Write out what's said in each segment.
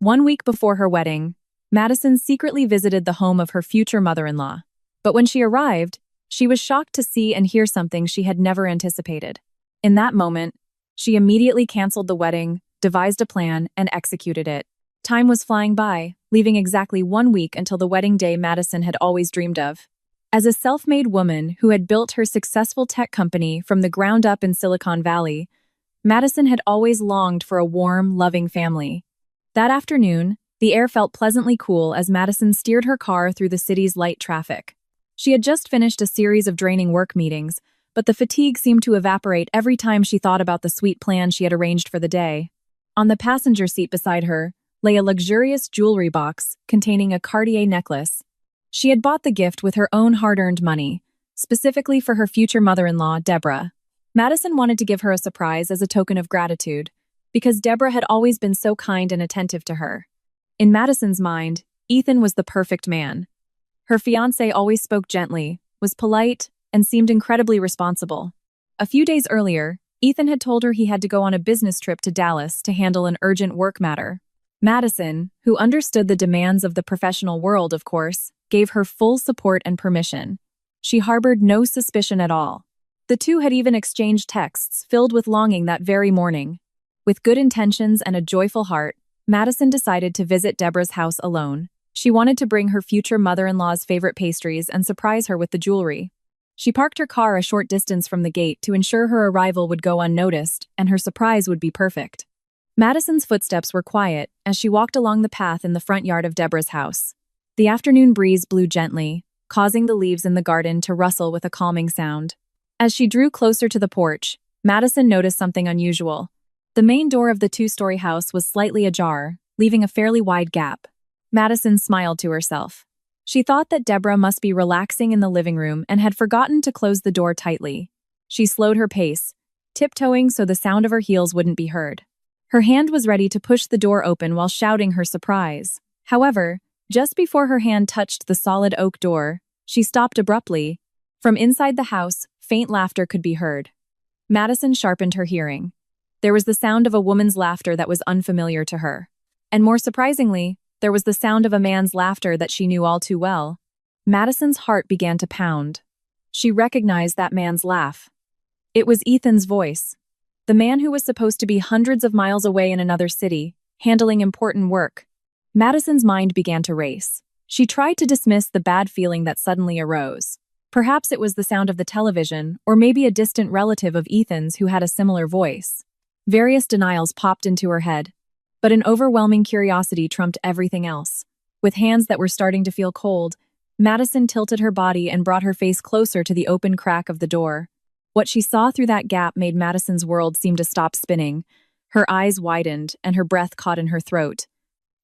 1 week before her wedding, Madison secretly visited the home of her future mother-in-law. But when she arrived, she was shocked to see and hear something she had never anticipated. In that moment, she immediately canceled the wedding, devised a plan, and executed it. Time was flying by, leaving exactly 1 week until the wedding day Madison had always dreamed of. As a self-made woman who had built her successful tech company from the ground up in Silicon Valley, Madison had always longed for a warm, loving family. That afternoon, the air felt pleasantly cool as Madison steered her car through the city's light traffic. She had just finished a series of draining work meetings, but the fatigue seemed to evaporate every time she thought about the sweet plan she had arranged for the day. On the passenger seat beside her lay a luxurious jewelry box containing a Cartier necklace. She had bought the gift with her own hard-earned money, specifically for her future mother-in-law, Deborah. Madison wanted to give her a surprise as a token of gratitude, because Deborah had always been so kind and attentive to her. In Madison's mind, Ethan was the perfect man. Her fiancé always spoke gently, was polite, and seemed incredibly responsible. A few days earlier, Ethan had told her he had to go on a business trip to Dallas to handle an urgent work matter. Madison, who understood the demands of the professional world, of course, gave her full support and permission. She harbored no suspicion at all. The two had even exchanged texts filled with longing that very morning. With good intentions and a joyful heart, Madison decided to visit Deborah's house alone. She wanted to bring her future mother-in-law's favorite pastries and surprise her with the jewelry. She parked her car a short distance from the gate to ensure her arrival would go unnoticed and her surprise would be perfect. Madison's footsteps were quiet as she walked along the path in the front yard of Deborah's house. The afternoon breeze blew gently, causing the leaves in the garden to rustle with a calming sound. As she drew closer to the porch, Madison noticed something unusual. The main door of the two-story house was slightly ajar, leaving a fairly wide gap. Madison smiled to herself. She thought that Deborah must be relaxing in the living room and had forgotten to close the door tightly. She slowed her pace, tiptoeing so the sound of her heels wouldn't be heard. Her hand was ready to push the door open while shouting her surprise. However, just before her hand touched the solid oak door, she stopped abruptly. From inside the house, faint laughter could be heard. Madison sharpened her hearing. There was the sound of a woman's laughter that was unfamiliar to her. And more surprisingly, there was the sound of a man's laughter that she knew all too well. Madison's heart began to pound. She recognized that man's laugh. It was Ethan's voice. The man who was supposed to be hundreds of miles away in another city, handling important work. Madison's mind began to race. She tried to dismiss the bad feeling that suddenly arose. Perhaps it was the sound of the television, or maybe a distant relative of Ethan's who had a similar voice. Various denials popped into her head, but an overwhelming curiosity trumped everything else. With hands that were starting to feel cold, Madison tilted her body and brought her face closer to the open crack of the door. What she saw through that gap made Madison's world seem to stop spinning. Her eyes widened, and her breath caught in her throat.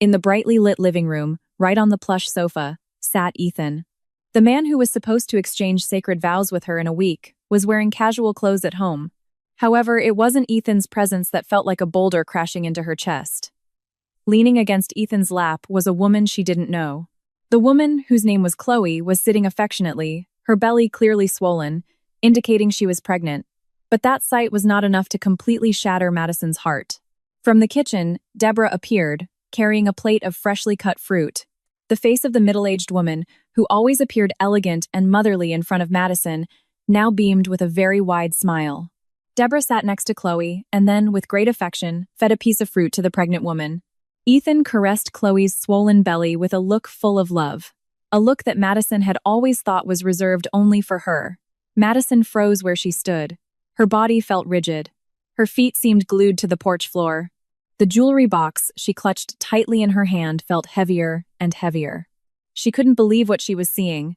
In the brightly lit living room, right on the plush sofa, sat Ethan. The man who was supposed to exchange sacred vows with her in a week was wearing casual clothes at home. However, it wasn't Ethan's presence that felt like a boulder crashing into her chest. Leaning against Ethan's lap was a woman she didn't know. The woman, whose name was Chloe, was sitting affectionately, her belly clearly swollen, indicating she was pregnant. But that sight was not enough to completely shatter Madison's heart. From the kitchen, Deborah appeared, carrying a plate of freshly cut fruit. The face of the middle-aged woman, who always appeared elegant and motherly in front of Madison, now beamed with a very wide smile. Deborah sat next to Chloe and then, with great affection, fed a piece of fruit to the pregnant woman. Ethan caressed Chloe's swollen belly with a look full of love, a look that Madison had always thought was reserved only for her. Madison froze where she stood. Her body felt rigid. Her feet seemed glued to the porch floor. The jewelry box she clutched tightly in her hand felt heavier and heavier. She couldn't believe what she was seeing.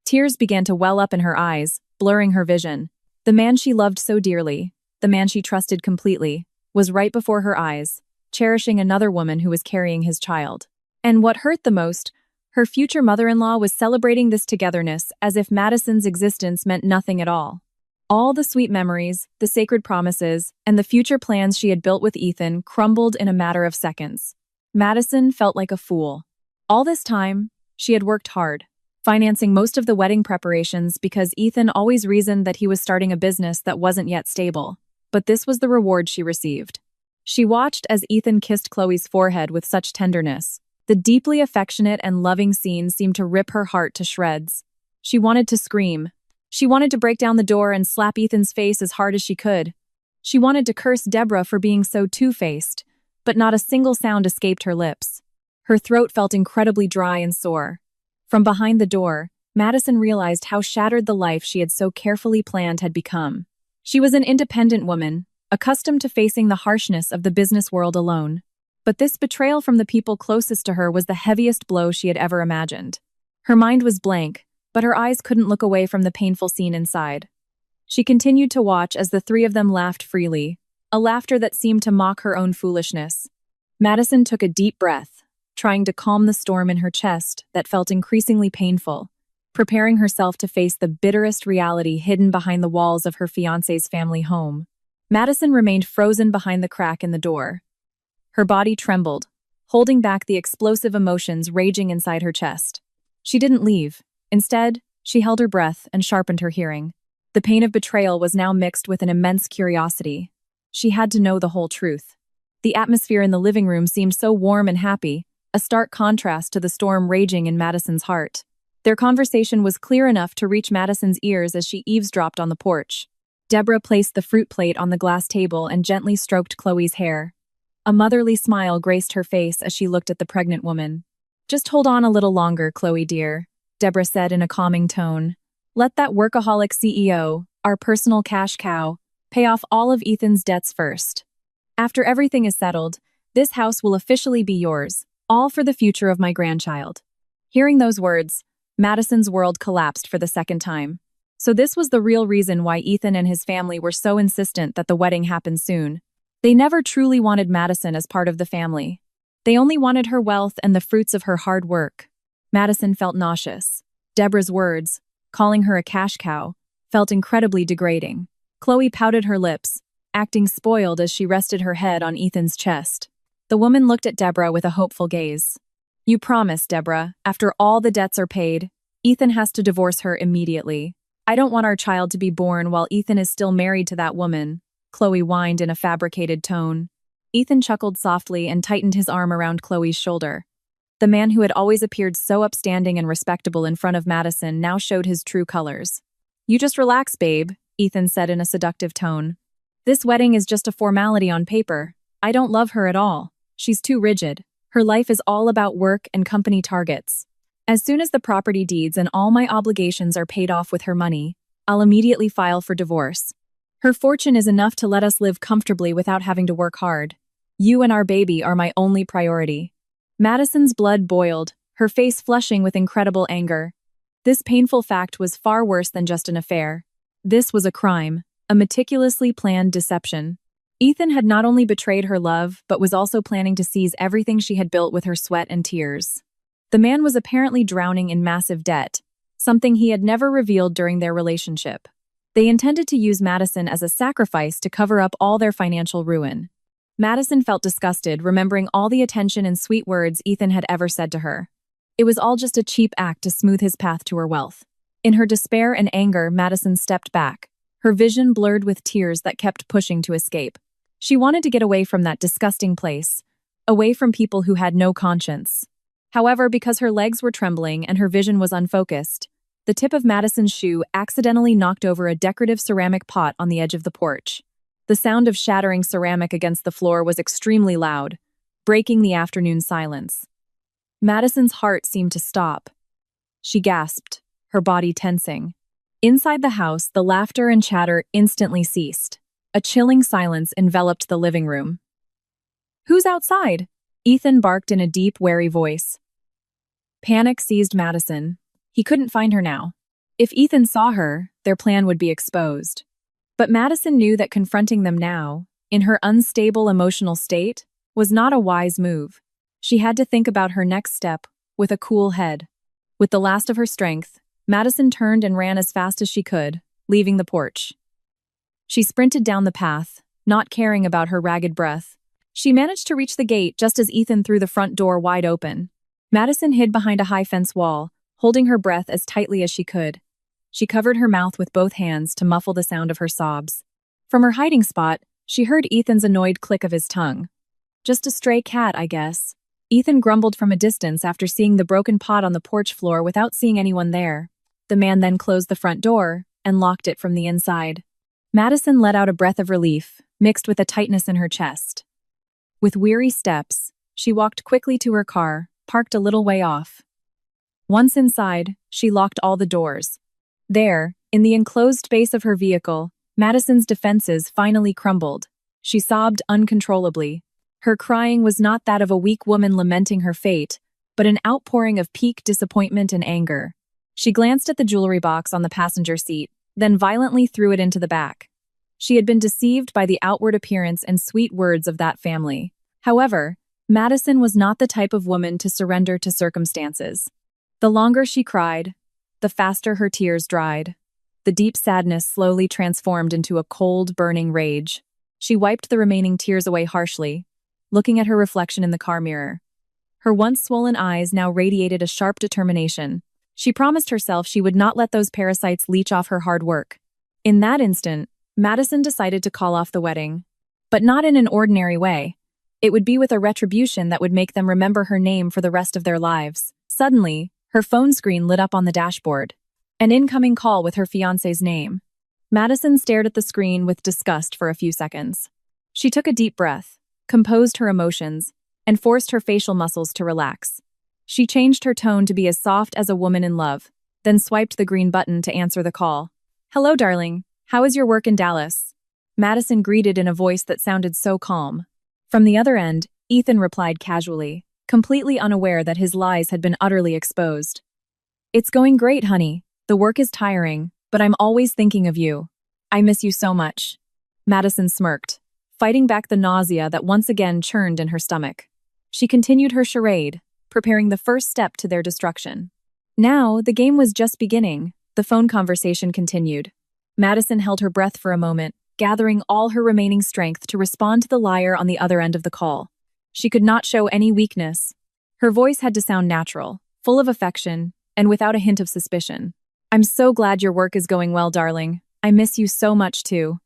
Tears began to well up in her eyes, blurring her vision. The man she loved so dearly, the man she trusted completely, was right before her eyes, cherishing another woman who was carrying his child. And what hurt the most, her future mother-in-law was celebrating this togetherness as if Madison's existence meant nothing at all. All the sweet memories, the sacred promises, and the future plans she had built with Ethan crumbled in a matter of seconds. Madison felt like a fool. All this time, she had worked hard, financing most of the wedding preparations because Ethan always reasoned that he was starting a business that wasn't yet stable. But this was the reward she received. She watched as Ethan kissed Chloe's forehead with such tenderness. The deeply affectionate and loving scene seemed to rip her heart to shreds. She wanted to scream. She wanted to break down the door and slap Ethan's face as hard as she could. She wanted to curse Deborah for being so two-faced, but not a single sound escaped her lips. Her throat felt incredibly dry and sore. From behind the door, Madison realized how shattered the life she had so carefully planned had become. She was an independent woman, accustomed to facing the harshness of the business world alone. But this betrayal from the people closest to her was the heaviest blow she had ever imagined. Her mind was blank, but her eyes couldn't look away from the painful scene inside. She continued to watch as the three of them laughed freely, a laughter that seemed to mock her own foolishness. Madison took a deep breath, trying to calm the storm in her chest that felt increasingly painful, preparing herself to face the bitterest reality hidden behind the walls of her fiancé's family home. Madison remained frozen behind the crack in the door. Her body trembled, holding back the explosive emotions raging inside her chest. She didn't leave. Instead, she held her breath and sharpened her hearing. The pain of betrayal was now mixed with an immense curiosity. She had to know the whole truth. The atmosphere in the living room seemed so warm and happy, a stark contrast to the storm raging in Madison's heart. Their conversation was clear enough to reach Madison's ears as she eavesdropped on the porch. Deborah placed the fruit plate on the glass table and gently stroked Chloe's hair. A motherly smile graced her face as she looked at the pregnant woman. "Just hold on a little longer, Chloe dear," Deborah said in a calming tone. "Let that workaholic CEO, our personal cash cow, pay off all of Ethan's debts first. After everything is settled, this house will officially be yours, all for the future of my grandchild." Hearing those words, Madison's world collapsed for the second time. So this was the real reason why Ethan and his family were so insistent that the wedding happen soon. They never truly wanted Madison as part of the family. They only wanted her wealth and the fruits of her hard work. Madison felt nauseous. Deborah's words, calling her a cash cow, felt incredibly degrading. Chloe pouted her lips, acting spoiled as she rested her head on Ethan's chest. The woman looked at Deborah with a hopeful gaze. "You promise, Deborah, after all the debts are paid, Ethan has to divorce her immediately. I don't want our child to be born while Ethan is still married to that woman," Chloe whined in a fabricated tone. Ethan chuckled softly and tightened his arm around Chloe's shoulder. The man who had always appeared so upstanding and respectable in front of Madison now showed his true colors. "You just relax, babe," Ethan said in a seductive tone. "This wedding is just a formality on paper. I don't love her at all. She's too rigid. Her life is all about work and company targets. As soon as the property deeds and all my obligations are paid off with her money, I'll immediately file for divorce. Her fortune is enough to let us live comfortably without having to work hard. You and our baby are my only priority." Madison's blood boiled, her face flushing with incredible anger. This painful fact was far worse than just an affair. This was a crime, a meticulously planned deception. Ethan had not only betrayed her love, but was also planning to seize everything she had built with her sweat and tears. The man was apparently drowning in massive debt, something he had never revealed during their relationship. They intended to use Madison as a sacrifice to cover up all their financial ruin. Madison felt disgusted, remembering all the attention and sweet words Ethan had ever said to her. It was all just a cheap act to smooth his path to her wealth. In her despair and anger, Madison stepped back, her vision blurred with tears that kept pushing to escape. She wanted to get away from that disgusting place, away from people who had no conscience. However, because her legs were trembling and her vision was unfocused, the tip of Madison's shoe accidentally knocked over a decorative ceramic pot on the edge of the porch. The sound of shattering ceramic against the floor was extremely loud, breaking the afternoon silence. Madison's heart seemed to stop. She gasped, her body tensing. Inside the house, the laughter and chatter instantly ceased. A chilling silence enveloped the living room. "Who's outside?" Ethan barked in a deep, wary voice. Panic seized Madison. He couldn't find her now. If Ethan saw her, their plan would be exposed. But Madison knew that confronting them now, in her unstable emotional state, was not a wise move. She had to think about her next step with a cool head. With the last of her strength, Madison turned and ran as fast as she could, leaving the porch. She sprinted down the path, not caring about her ragged breath. She managed to reach the gate just as Ethan threw the front door wide open. Madison hid behind a high fence wall, holding her breath as tightly as she could. She covered her mouth with both hands to muffle the sound of her sobs. From her hiding spot, She heard Ethan's annoyed click of his tongue. Just a stray cat, I guess. Ethan grumbled from a distance after seeing the broken pot on the porch floor without seeing anyone there. The man then closed the front door and locked it from the inside. Madison let out a breath of relief, mixed with a tightness in her chest. With weary steps, she walked quickly to her car, parked a little way off. Once inside, she locked all the doors. There, in the enclosed space of her vehicle, Madison's defenses finally crumbled. She sobbed uncontrollably. Her crying was not that of a weak woman lamenting her fate, but an outpouring of peak disappointment and anger. She glanced at the jewelry box on the passenger seat, then violently threw it into the back. She had been deceived by the outward appearance and sweet words of that family. However, Madison was not the type of woman to surrender to circumstances. The longer she cried, the faster her tears dried. The deep sadness slowly transformed into a cold, burning rage. She wiped the remaining tears away harshly, looking at her reflection in the car mirror. Her once swollen eyes now radiated a sharp determination. She promised herself she would not let those parasites leech off her hard work. In that instant, Madison decided to call off the wedding. But not in an ordinary way. It would be with a retribution that would make them remember her name for the rest of their lives. Suddenly, her phone screen lit up on the dashboard. An incoming call with her fiancé's name. Madison stared at the screen with disgust for a few seconds. She took a deep breath, composed her emotions, and forced her facial muscles to relax. She changed her tone to be as soft as a woman in love, then swiped the green button to answer the call. "Hello, darling. How is your work in Dallas?" Madison greeted in a voice that sounded so calm. From the other end, Ethan replied casually, completely unaware that his lies had been utterly exposed. "It's going great, honey. The work is tiring, but I'm always thinking of you. I miss you so much." Madison smirked, fighting back the nausea that once again churned in her stomach. She continued her charade, preparing the first step to their destruction. Now, the game was just beginning. The phone conversation continued. Madison held her breath for a moment, gathering all her remaining strength to respond to the liar on the other end of the call. She could not show any weakness. Her voice had to sound natural, full of affection, and without a hint of suspicion. "I'm so glad your work is going well, darling. I miss you so much, too.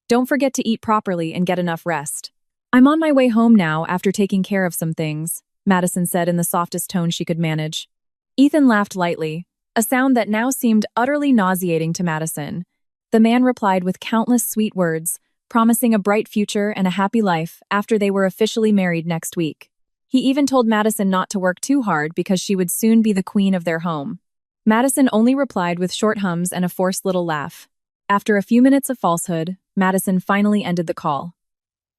Don't forget to eat properly and get enough rest." "I'm on my way home now after taking care of some things," Madison said in the softest tone she could manage. Ethan laughed lightly, a sound that now seemed utterly nauseating to Madison. The man replied with countless sweet words, promising a bright future and a happy life after they were officially married next week. He even told Madison not to work too hard because she would soon be the queen of their home. Madison only replied with short hums and a forced little laugh. After a few minutes of falsehood, Madison finally ended the call.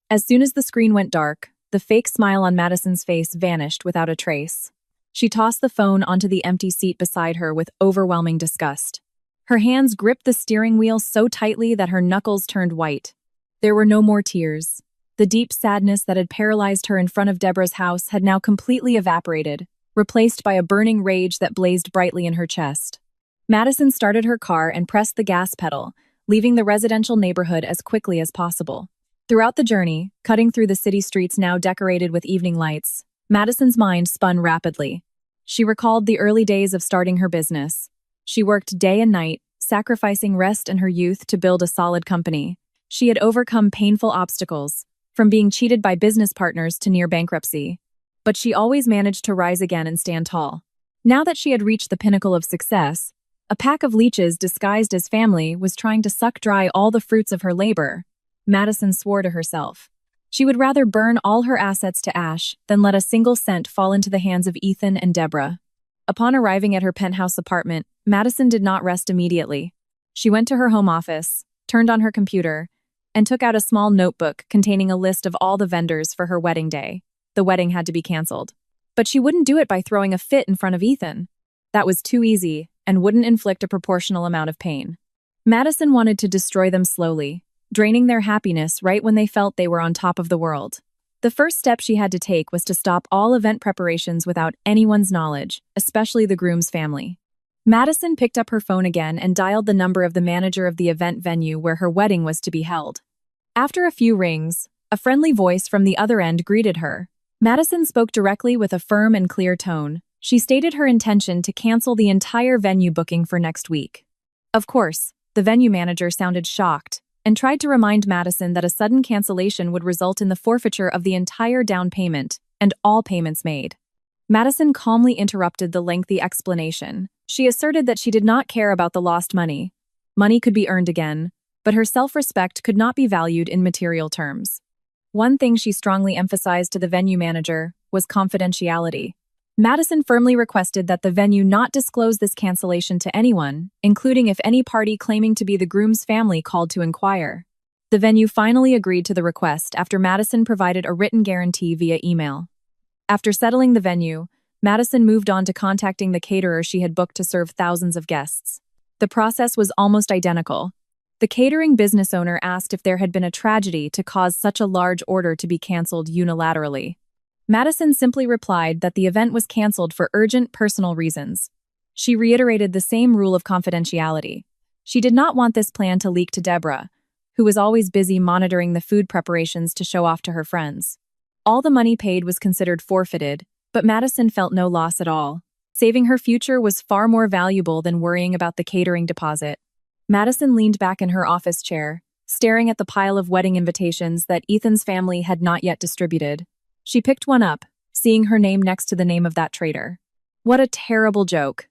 As soon as the screen went dark, the fake smile on Madison's face vanished without a trace. She tossed the phone onto the empty seat beside her with overwhelming disgust. Her hands gripped the steering wheel so tightly that her knuckles turned white. There were no more tears. The deep sadness that had paralyzed her in front of Deborah's house had now completely evaporated, replaced by a burning rage that blazed brightly in her chest. Madison started her car and pressed the gas pedal, leaving the residential neighborhood as quickly as possible. Throughout the journey, cutting through the city streets now decorated with evening lights, Madison's mind spun rapidly. She recalled the early days of starting her business. She worked day and night, sacrificing rest and her youth to build a solid company. She had overcome painful obstacles, from being cheated by business partners to near bankruptcy. But she always managed to rise again and stand tall. Now that she had reached the pinnacle of success, a pack of leeches disguised as family was trying to suck dry all the fruits of her labor. Madison swore to herself. She would rather burn all her assets to ash than let a single cent fall into the hands of Ethan and Deborah. Upon arriving at her penthouse apartment, Madison did not rest immediately. She went to her home office, turned on her computer, and took out a small notebook containing a list of all the vendors for her wedding day. The wedding had to be canceled. But she wouldn't do it by throwing a fit in front of Ethan. That was too easy and wouldn't inflict a proportional amount of pain. Madison wanted to destroy them slowly, draining their happiness right when they felt they were on top of the world. The first step she had to take was to stop all event preparations without anyone's knowledge, especially the groom's family. Madison picked up her phone again and dialed the number of the manager of the event venue where her wedding was to be held. After a few rings, a friendly voice from the other end greeted her. Madison spoke directly with a firm and clear tone. She stated her intention to cancel the entire venue booking for next week. Of course, the venue manager sounded shocked, and tried to remind Madison that a sudden cancellation would result in the forfeiture of the entire down payment and all payments made. Madison calmly interrupted the lengthy explanation. She asserted that she did not care about the lost money. Money could be earned again, but her self-respect could not be valued in material terms. One thing she strongly emphasized to the venue manager was confidentiality. Madison firmly requested that the venue not disclose this cancellation to anyone, including if any party claiming to be the groom's family called to inquire. The venue finally agreed to the request after Madison provided a written guarantee via email. After settling the venue, Madison moved on to contacting the caterer she had booked to serve thousands of guests. The process was almost identical. The catering business owner asked if there had been a tragedy to cause such a large order to be canceled unilaterally. Madison simply replied that the event was canceled for urgent personal reasons. She reiterated the same rule of confidentiality. She did not want this plan to leak to Deborah, who was always busy monitoring the food preparations to show off to her friends. All the money paid was considered forfeited, but Madison felt no loss at all. Saving her future was far more valuable than worrying about the catering deposit. Madison leaned back in her office chair, staring at the pile of wedding invitations that Ethan's family had not yet distributed. She picked one up, seeing her name next to the name of that traitor. What a terrible joke.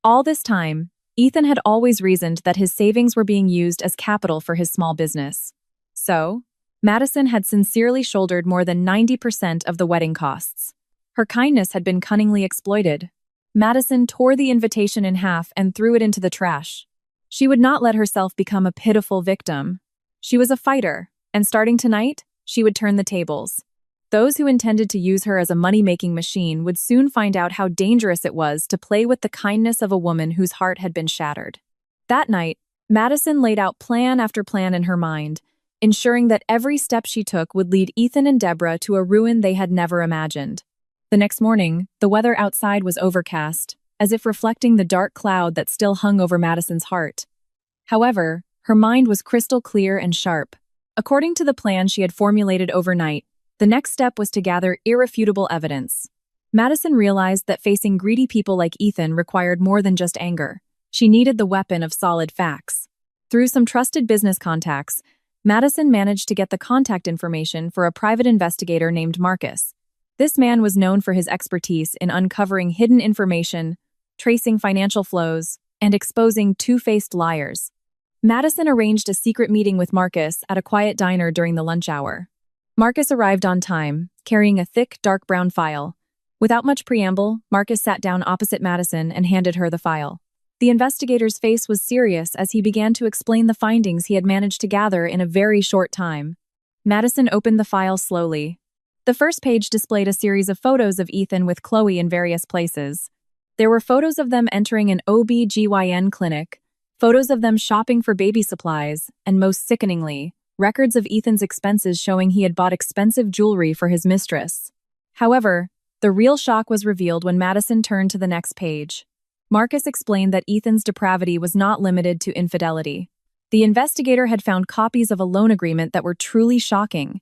All this time, Ethan had always reasoned that his savings were being used as capital for his small business. So, Madison had sincerely shouldered more than 90% of the wedding costs. Her kindness had been cunningly exploited. Madison tore the invitation in half and threw it into the trash. She would not let herself become a pitiful victim. She was a fighter, and starting tonight, she would turn the tables. Those who intended to use her as a money-making machine would soon find out how dangerous it was to play with the kindness of a woman whose heart had been shattered. That night, Madison laid out plan after plan in her mind, ensuring that every step she took would lead Ethan and Deborah to a ruin they had never imagined. The next morning, the weather outside was overcast, as if reflecting the dark cloud that still hung over Madison's heart. However, her mind was crystal clear and sharp. According to the plan she had formulated overnight, the next step was to gather irrefutable evidence. Madison realized that facing greedy people like Ethan required more than just anger. She needed the weapon of solid facts. Through some trusted business contacts, Madison managed to get the contact information for a private investigator named Marcus. This man was known for his expertise in uncovering hidden information, tracing financial flows, and exposing two-faced liars. Madison arranged a secret meeting with Marcus at a quiet diner during the lunch hour. Marcus arrived on time, carrying a thick, dark brown file. Without much preamble, Marcus sat down opposite Madison and handed her the file. The investigator's face was serious as he began to explain the findings he had managed to gather in a very short time. Madison opened the file slowly. The first page displayed a series of photos of Ethan with Chloe in various places. There were photos of them entering an OB/GYN clinic, photos of them shopping for baby supplies, and most sickeningly, records of Ethan's expenses showing he had bought expensive jewelry for his mistress. However, the real shock was revealed when Madison turned to the next page. Marcus explained that Ethan's depravity was not limited to infidelity. The investigator had found copies of a loan agreement that were truly shocking.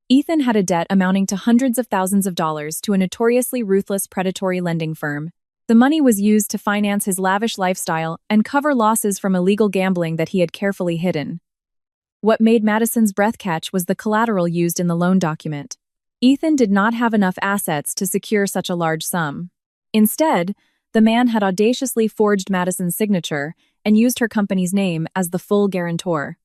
Ethan had a debt amounting to hundreds of thousands of dollars to a notoriously ruthless predatory lending firm. The money was used to finance his lavish lifestyle and cover losses from illegal gambling that he had carefully hidden. What made Madison's breath catch was the collateral used in the loan document. Ethan did not have enough assets to secure such a large sum. Instead, the man had audaciously forged Madison's signature and used her company's name as the full guarantor.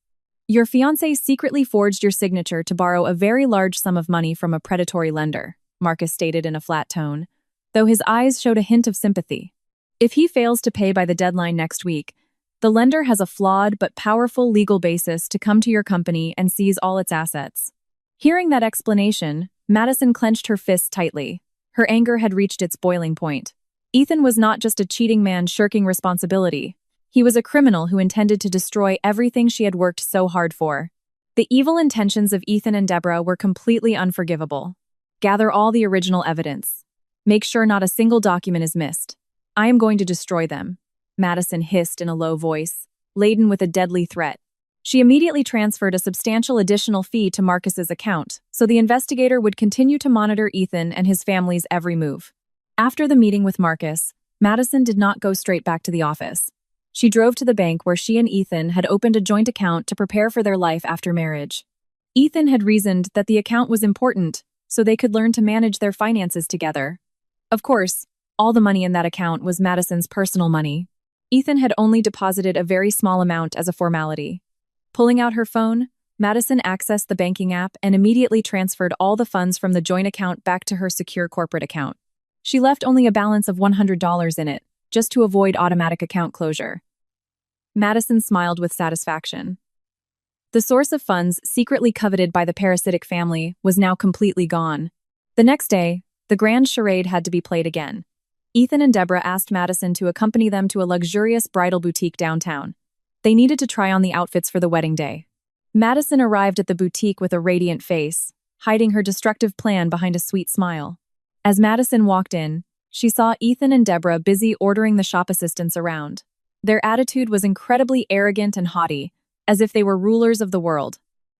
Your fiancé secretly forged your signature to borrow a very large sum of money from a predatory lender, Marcus stated in a flat tone, though his eyes showed a hint of sympathy. If he fails to pay by the deadline next week, the lender has a flawed but powerful legal basis to come to your company and seize all its assets. Hearing that explanation, Madison clenched her fists tightly. Her anger had reached its boiling point. Ethan was not just a cheating man shirking responsibility. He was a criminal who intended to destroy everything she had worked so hard for. The evil intentions of Ethan and Deborah were completely unforgivable. Gather all the original evidence. Make sure not a single document is missed. I am going to destroy them, Madison hissed in a low voice, laden with a deadly threat. She immediately transferred a substantial additional fee to Marcus's account, so the investigator would continue to monitor Ethan and his family's every move. After the meeting with Marcus, Madison did not go straight back to the office. She drove to the bank where she and Ethan had opened a joint account to prepare for their life after marriage. Ethan had reasoned that the account was important, so they could learn to manage their finances together. Of course, all the money in that account was Madison's personal money. Ethan had only deposited a very small amount as a formality. Pulling out her phone, Madison accessed the banking app and immediately transferred all the funds from the joint account back to her secure corporate account. She left only a balance of $100 in it, just to avoid automatic account closure. Madison smiled with satisfaction. The source of funds secretly coveted by the parasitic family was now completely gone. The next day, the grand charade had to be played again. Ethan and Deborah asked Madison to accompany them to a luxurious bridal boutique downtown. They needed to try on the outfits for the wedding day. Madison arrived at the boutique with a radiant face, hiding her destructive plan behind a sweet smile. As Madison walked in, she saw Ethan and Deborah busy ordering the shop assistants around. Their attitude was incredibly arrogant and haughty, as if they were rulers of the world.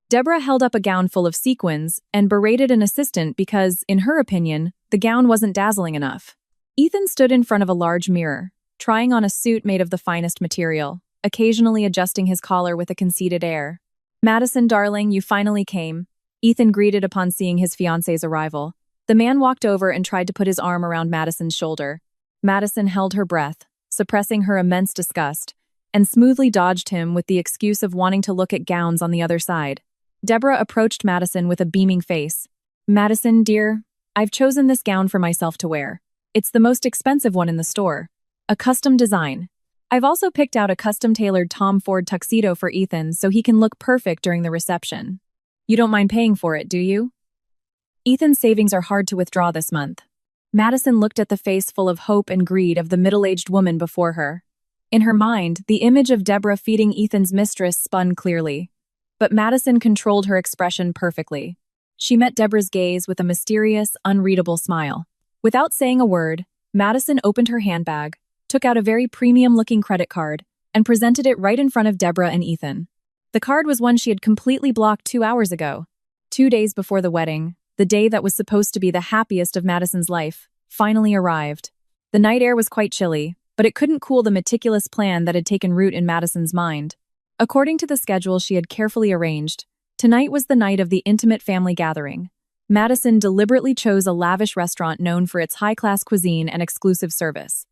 Deborah held up a gown full of sequins and berated an assistant because, in her opinion, the gown wasn't dazzling enough. Ethan stood in front of a large mirror, trying on a suit made of the finest material, occasionally adjusting his collar with a conceited air. "Madison, darling, you finally came," Ethan greeted upon seeing his fiancé's arrival. The man walked over and tried to put his arm around Madison's shoulder. Madison held her breath, suppressing her immense disgust, and smoothly dodged him with the excuse of wanting to look at gowns on the other side. Deborah approached Madison with a beaming face. "Madison, dear, I've chosen this gown for myself to wear. It's the most expensive one in the store. A custom design. I've also picked out a custom-tailored Tom Ford tuxedo for Ethan so he can look perfect during the reception. You don't mind paying for it, do you?" Ethan's savings are hard to withdraw this month. Madison looked at the face full of hope and greed of the middle-aged woman before her. In her mind, the image of Deborah feeding Ethan's mistress spun clearly. But Madison controlled her expression perfectly. She met Deborah's gaze with a mysterious, unreadable smile. Without saying a word, Madison opened her handbag, took out a very premium-looking credit card, and presented it right in front of Deborah and Ethan. The card was one she had completely blocked 2 hours ago. 2 days before the wedding, the day that was supposed to be the happiest of Madison's life, finally arrived. The night air was quite chilly, but it couldn't cool the meticulous plan that had taken root in Madison's mind. According to the schedule she had carefully arranged, tonight was the night of the intimate family gathering. Madison deliberately chose a lavish restaurant known for its high-class cuisine and exclusive service.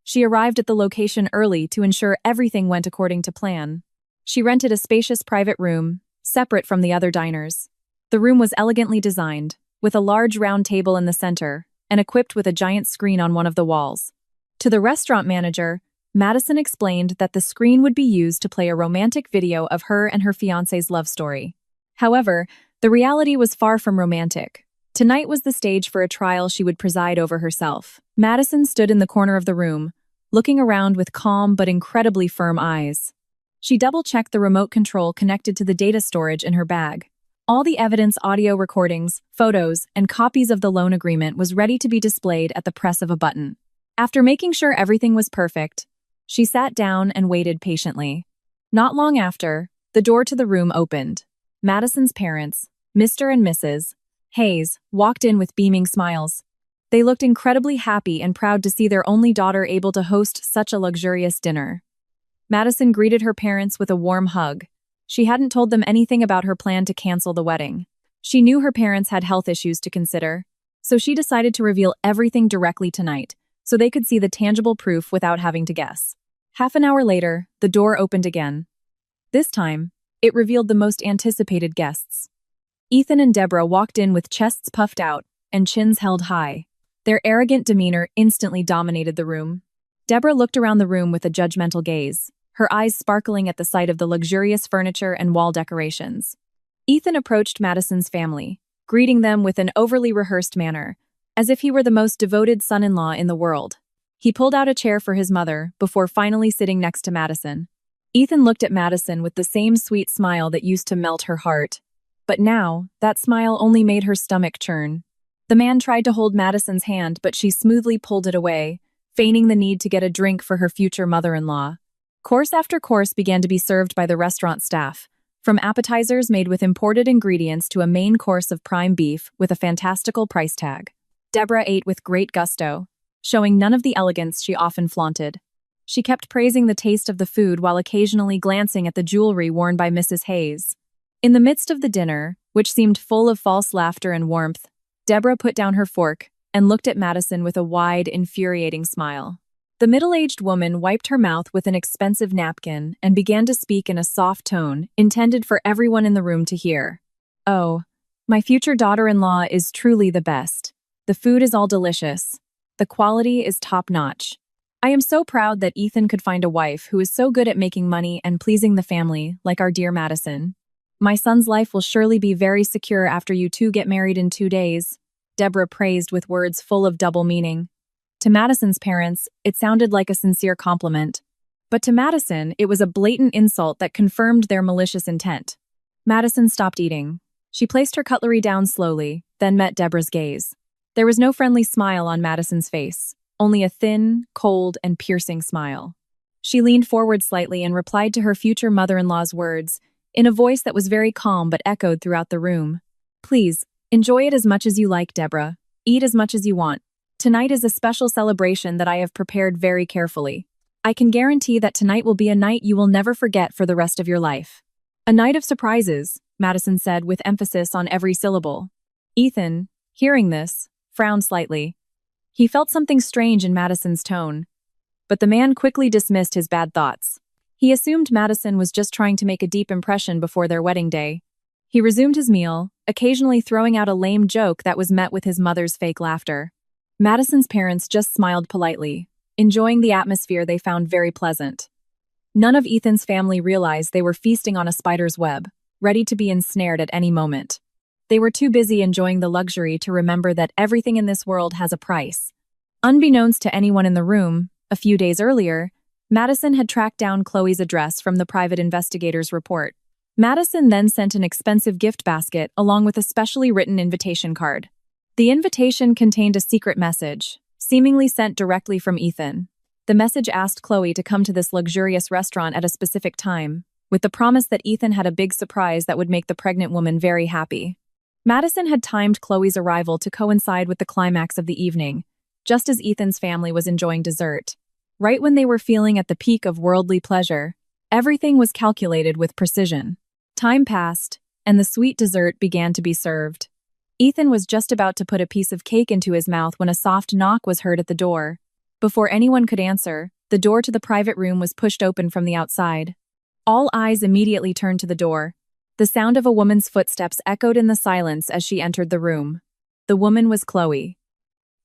She arrived at the location early to ensure everything went according to plan. She rented a spacious private room, separate from the other diners. The room was elegantly designed, with a large round table in the center, and equipped with a giant screen on one of the walls. To the restaurant manager, Madison explained that the screen would be used to play a romantic video of her and her fiancé's love story. However, the reality was far from romantic. Tonight was the stage for a trial she would preside over herself. Madison stood in the corner of the room, looking around with calm but incredibly firm eyes. She double-checked the remote control connected to the data storage in her bag. All the evidence, audio recordings, photos, and copies of the loan agreement was ready to be displayed at the press of a button. After making sure everything was perfect, she sat down and waited patiently. Not long after, the door to the room opened. Madison's parents, Mr. and Mrs. Hayes, walked in with beaming smiles. They looked incredibly happy and proud to see their only daughter able to host such a luxurious dinner. Madison greeted her parents with a warm hug. She hadn't told them anything about her plan to cancel the wedding. She knew her parents had health issues to consider, so she decided to reveal everything directly tonight, so they could see the tangible proof without having to guess. Half an hour later, the door opened again. This time, it revealed the most anticipated guests. Ethan and Deborah walked in with chests puffed out and chins held high. Their arrogant demeanor instantly dominated the room. Deborah looked around the room with a judgmental gaze, her eyes sparkling at the sight of the luxurious furniture and wall decorations. Ethan approached Madison's family, greeting them with an overly rehearsed manner, as if he were the most devoted son-in-law in the world. He pulled out a chair for his mother before finally sitting next to Madison. Ethan looked at Madison with the same sweet smile that used to melt her heart. But now, that smile only made her stomach churn. The man tried to hold Madison's hand, but she smoothly pulled it away, feigning the need to get a drink for her future mother-in-law. Course after course began to be served by the restaurant staff, from appetizers made with imported ingredients to a main course of prime beef with a fantastical price tag. Deborah ate with great gusto, showing none of the elegance she often flaunted. She kept praising the taste of the food while occasionally glancing at the jewelry worn by Mrs. Hayes. In the midst of the dinner, which seemed full of false laughter and warmth, Deborah put down her fork and looked at Madison with a wide, infuriating smile. The middle-aged woman wiped her mouth with an expensive napkin and began to speak in a soft tone intended for everyone in the room to hear. "Oh, my future daughter-in-law is truly the best. The food is all delicious. The quality is top-notch. I am so proud that Ethan could find a wife who is so good at making money and pleasing the family, like our dear Madison. My son's life will surely be very secure after you two get married in 2 days," Deborah praised with words full of double meaning. To Madison's parents, it sounded like a sincere compliment. But to Madison, it was a blatant insult that confirmed their malicious intent. Madison stopped eating. She placed her cutlery down slowly, then met Deborah's gaze. There was no friendly smile on Madison's face, only a thin, cold, and piercing smile. She leaned forward slightly and replied to her future mother-in-law's words, in a voice that was very calm but echoed throughout the room. "Please, enjoy it as much as you like, Deborah. Eat as much as you want. Tonight is a special celebration that I have prepared very carefully. I can guarantee that tonight will be a night you will never forget for the rest of your life." "A night of surprises," Madison said with emphasis on every syllable. Ethan, hearing this, frowned slightly. He felt something strange in Madison's tone. But the man quickly dismissed his bad thoughts. He assumed Madison was just trying to make a deep impression before their wedding day. He resumed his meal, occasionally throwing out a lame joke that was met with his mother's fake laughter. Madison's parents just smiled politely, enjoying the atmosphere they found very pleasant. None of Ethan's family realized they were feasting on a spider's web, ready to be ensnared at any moment. They were too busy enjoying the luxury to remember that everything in this world has a price. Unbeknownst to anyone in the room, a few days earlier, Madison had tracked down Chloe's address from the private investigator's report. Madison then sent an expensive gift basket along with a specially written invitation card. The invitation contained a secret message, seemingly sent directly from Ethan. The message asked Chloe to come to this luxurious restaurant at a specific time, with the promise that Ethan had a big surprise that would make the pregnant woman very happy. Madison had timed Chloe's arrival to coincide with the climax of the evening, just as Ethan's family was enjoying dessert. Right when they were feeling at the peak of worldly pleasure, everything was calculated with precision. Time passed, and the sweet dessert began to be served. Ethan was just about to put a piece of cake into his mouth when a soft knock was heard at the door. Before anyone could answer, the door to the private room was pushed open from the outside. All eyes immediately turned to the door. The sound of a woman's footsteps echoed in the silence as she entered the room. The woman was Chloe.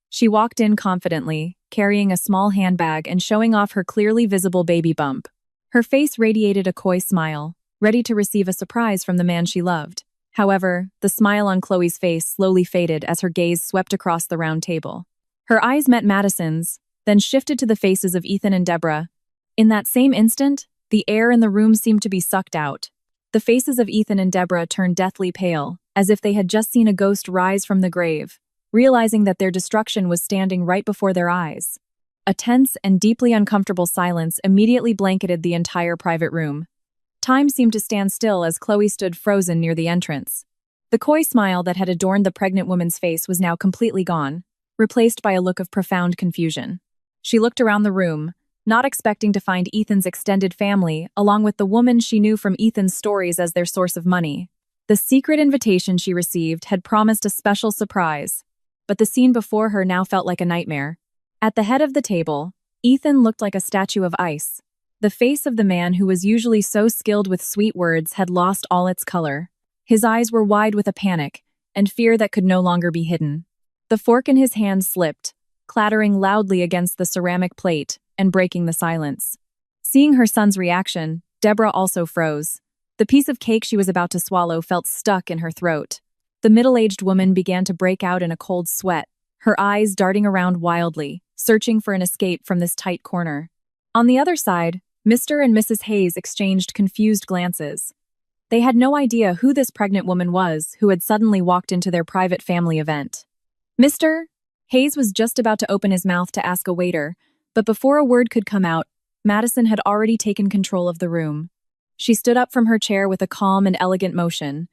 She walked in confidently, carrying a small handbag and showing off her clearly visible baby bump. Her face radiated a coy smile, ready to receive a surprise from the man she loved. However, the smile on Chloe's face slowly faded as her gaze swept across the round table. Her eyes met Madison's, then shifted to the faces of Ethan and Deborah. In that same instant, the air in the room seemed to be sucked out. The faces of Ethan and Deborah turned deathly pale, as if they had just seen a ghost rise from the grave, realizing that their destruction was standing right before their eyes. A tense and deeply uncomfortable silence immediately blanketed the entire private room. Time seemed to stand still as Chloe stood frozen near the entrance. The coy smile that had adorned the pregnant woman's face was now completely gone, replaced by a look of profound confusion. She looked around the room, not expecting to find Ethan's extended family, along with the woman she knew from Ethan's stories as their source of money. The secret invitation she received had promised a special surprise, but the scene before her now felt like a nightmare. At the head of the table, Ethan looked like a statue of ice. The face of the man who was usually so skilled with sweet words had lost all its color. His eyes were wide with a panic and fear that could no longer be hidden. The fork in his hand slipped, clattering loudly against the ceramic plate and breaking the silence. Seeing her son's reaction, Deborah also froze. The piece of cake she was about to swallow felt stuck in her throat. The middle-aged woman began to break out in a cold sweat, her eyes darting around wildly, searching for an escape from this tight corner. On the other side, Mr. and Mrs. Hayes exchanged confused glances. They had no idea who this pregnant woman was who had suddenly walked into their private family event. "Mr. Hayes was just about to open his mouth to ask a waiter, but before a word could come out, Madison had already taken control of the room. She stood up from her chair with a calm and elegant motion.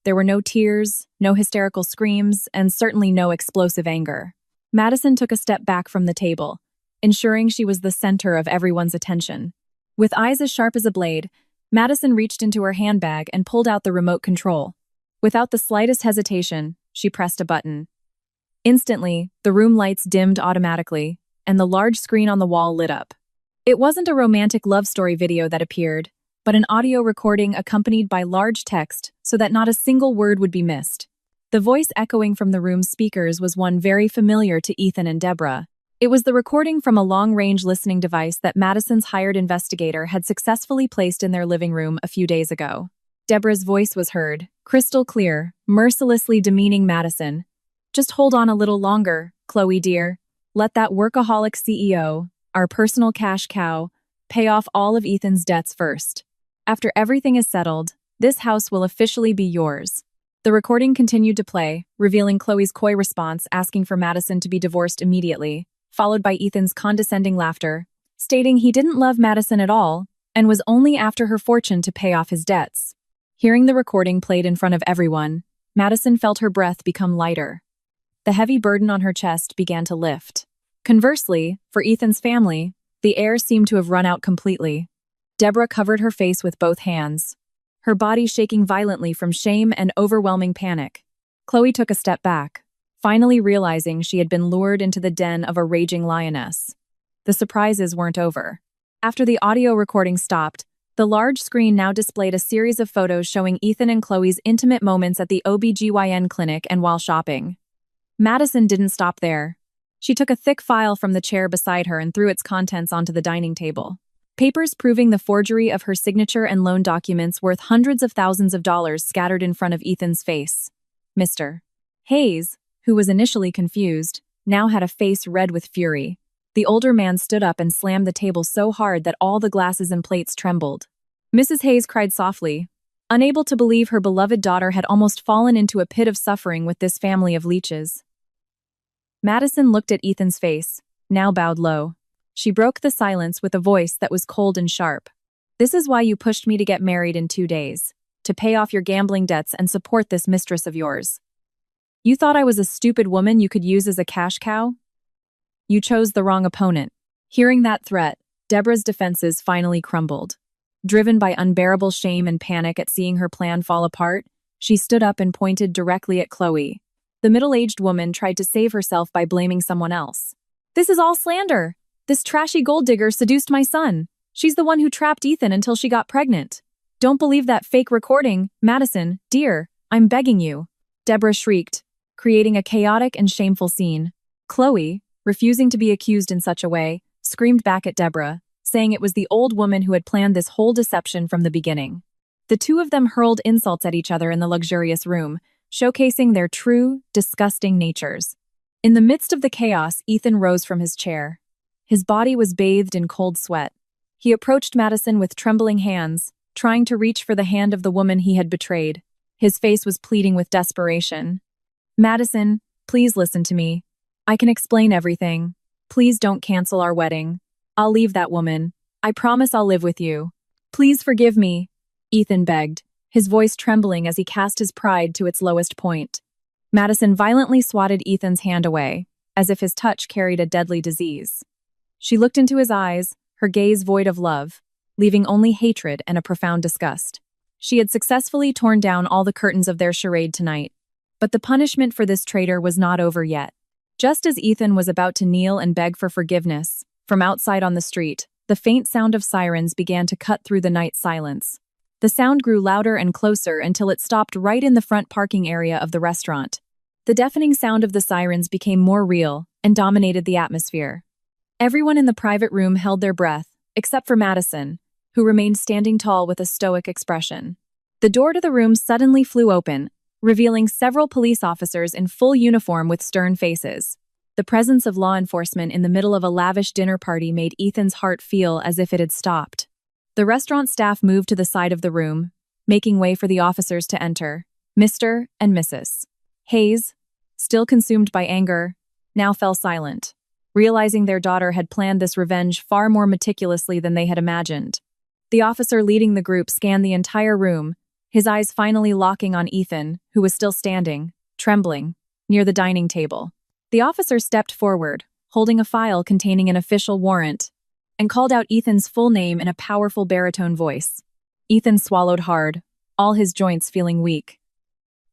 There were no tears, no hysterical screams, and certainly no explosive anger. Madison took a step back from the table, ensuring she was the center of everyone's attention. With eyes as sharp as a blade, Madison reached into her handbag and pulled out the remote control. Without the slightest hesitation, she pressed a button. Instantly, the room lights dimmed automatically, and the large screen on the wall lit up. It wasn't a romantic love story video that appeared, but an audio recording accompanied by large text so that not a single word would be missed. The voice echoing from the room's speakers was one very familiar to Ethan and Deborah. It was the recording from a long-range listening device that Madison's hired investigator had successfully placed in their living room a few days ago. Deborah's voice was heard, crystal clear, mercilessly demeaning Madison. "Just hold on a little longer, Chloe dear. Let that workaholic CEO, our personal cash cow, pay off all of Ethan's debts first. After everything is settled, this house will officially be yours." The recording continued to play, revealing Chloe's coy response asking for Madison to be divorced immediately, followed by Ethan's condescending laughter, stating he didn't love Madison at all and was only after her fortune to pay off his debts. Hearing the recording played in front of everyone, Madison felt her breath become lighter. The heavy burden on her chest began to lift. Conversely, for Ethan's family, the air seemed to have run out completely. Deborah covered her face with both hands, her body shaking violently from shame and overwhelming panic. Chloe took a step back, finally realizing she had been lured into the den of a raging lioness. The surprises weren't over. After the audio recording stopped, the large screen now displayed a series of photos showing Ethan and Chloe's intimate moments at the OBGYN clinic and while shopping. Madison didn't stop there. She took a thick file from the chair beside her and threw its contents onto the dining table. Papers proving the forgery of her signature and loan documents worth hundreds of thousands of dollars scattered in front of Ethan's face. Mr. Hayes, who was initially confused, now had a face red with fury. The older man stood up and slammed the table so hard that all the glasses and plates trembled. Mrs. Hayes cried softly, unable to believe her beloved daughter had almost fallen into a pit of suffering with this family of leeches. Madison looked at Ethan's face, now bowed low. She broke the silence with a voice that was cold and sharp. "This is why you pushed me to get married in 2 days, to pay off your gambling debts and support this mistress of yours. You thought I was a stupid woman you could use as a cash cow? You chose the wrong opponent." Hearing that threat, Deborah's defenses finally crumbled. Driven by unbearable shame and panic at seeing her plan fall apart, she stood up and pointed directly at Chloe. The middle-aged woman tried to save herself by blaming someone else. "This is all slander. This trashy gold digger seduced my son. She's the one who trapped Ethan until she got pregnant. Don't believe that fake recording, Madison, dear, I'm begging you." Deborah shrieked, creating a chaotic and shameful scene. Chloe, refusing to be accused in such a way, screamed back at Deborah, saying it was the old woman who had planned this whole deception from the beginning. The two of them hurled insults at each other in the luxurious room, showcasing their true, disgusting natures. In the midst of the chaos, Ethan rose from his chair. His body was bathed in cold sweat. He approached Madison with trembling hands, trying to reach for the hand of the woman he had betrayed. His face was pleading with desperation. "Madison, please listen to me. I can explain everything. Please don't cancel our wedding. I'll leave that woman. I promise I'll live with you. Please forgive me," Ethan begged, his voice trembling as he cast his pride to its lowest point. Madison violently swatted Ethan's hand away, as if his touch carried a deadly disease. She looked into his eyes, her gaze void of love, leaving only hatred and a profound disgust. She had successfully torn down all the curtains of their charade tonight, but the punishment for this traitor was not over yet. Just as Ethan was about to kneel and beg for forgiveness, from outside on the street, the faint sound of sirens began to cut through the night silence. The sound grew louder and closer until it stopped right in the front parking area of the restaurant. The deafening sound of the sirens became more real and dominated the atmosphere. Everyone in the private room held their breath, except for Madison, who remained standing tall with a stoic expression. The door to the room suddenly flew open, revealing several police officers in full uniform with stern faces. The presence of law enforcement in the middle of a lavish dinner party made Ethan's heart feel as if it had stopped. The restaurant staff moved to the side of the room, making way for the officers to enter. Mr. and Mrs. Hayes, still consumed by anger, now fell silent, realizing their daughter had planned this revenge far more meticulously than they had imagined. The officer leading the group scanned the entire room, his eyes finally locking on Ethan, who was still standing, trembling, near the dining table. The officer stepped forward, holding a file containing an official warrant, and called out Ethan's full name in a powerful baritone voice. Ethan swallowed hard, all his joints feeling weak.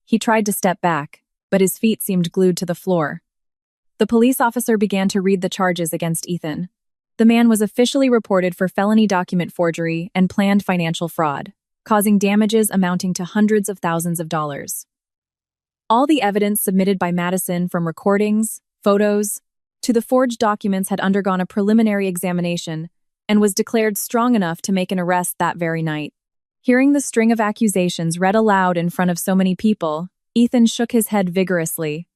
He tried to step back, but his feet seemed glued to the floor. The police officer began to read the charges against Ethan. The man was officially reported for felony document forgery and planned financial fraud, causing damages amounting to hundreds of thousands of dollars. All the evidence submitted by Madison, from recordings, photos, to the forged documents, had undergone a preliminary examination and was declared strong enough to make an arrest that very night. Hearing the string of accusations read aloud in front of so many people, Ethan shook his head vigorously.